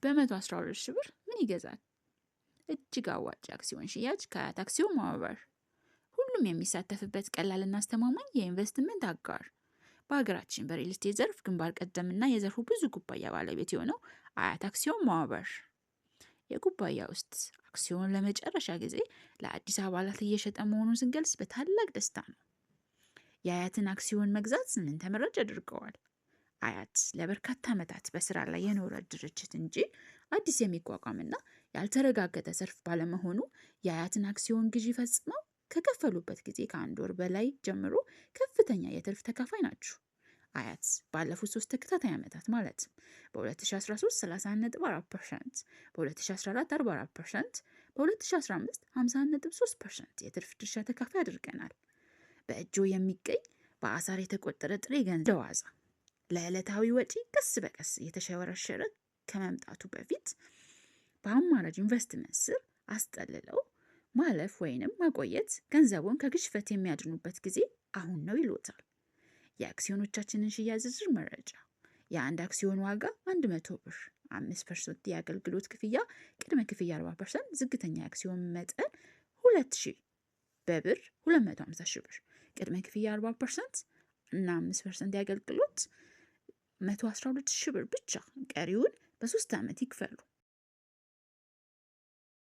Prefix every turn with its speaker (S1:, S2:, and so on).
S1: በ112 ሺህ ብር ምን ይገዛል? እጅግ አዋጭ አክሲዮን ሽያጭ ከአያት አክሲዮን ማህበር። ሁሉም የሚሳተፍበት ቀላልና አስተማማኝ የኢንቨስትመንት አጋር። በሀገራችን በሪል ስቴት ዘርፍ ግንባር ቀደምና የዘርፉ ብዙ ኩባያ ባለቤት የሆነው አያት አክሲዮን ማህበር የኩባያ ውስጥ አክሲዮን ለመጨረሻ ጊዜ ለአዲስ አባላት እየሸጠ መሆኑን ስንገልጽ በታላቅ ደስታ ነው። የአያትን አክሲዮን መግዛት ምን ተመራጭ ያደርገዋል? አያት ለበርካታ ዓመታት በስራ ላይ የኖረ ድርጅት እንጂ አዲስ የሚቋቋምና ያልተረጋገጠ ዘርፍ ባለመሆኑ የአያትን አክሲዮን ግዢ ፈጽመው ከከፈሉበት ጊዜ ከ1 ወር በላይ ጀምሮ ከፍተኛ የትርፍ ተካፋይ ናችሁ። አያት ባለፉት 3 ተከታታይ ዓመታት ማለት በ2013 31.4%፣ በ2014 44%፣ በ2015 51.3% የትርፍ ድርሻ ተካፋይ አድርገናል። በእጆ የሚገኝ በአሳር የተቆጠረ ጥሬ ገንዘብ ዋዛ ለዕለታዊ ወጪ ቀስ በቀስ እየተሸረሸረ ከመምጣቱ በፊት በአማራጭ ኢንቨስትመንት ስር አስጠልለው ማለፍ ወይንም ማቆየት ገንዘቡን ከግሽፈት የሚያድኑበት ጊዜ አሁን ነው ይሎታል። የአክሲዮኖቻችንን ሽያጭ ዝርዝር መረጃ። የአንድ አክሲዮን ዋጋ 100 ብር፣ 5% የአገልግሎት ክፍያ፣ ቅድመ ክፍያ 40%፣ ዝቅተኛ የአክሲዮን መጠን 2000 በብር 250 ሺህ ብር፣ ቅድመ ክፍያ 40% እና 5% የአገልግሎት 112 ሺህ ብር ብቻ። ቀሪውን በ3 ዓመት ይክፈሉ።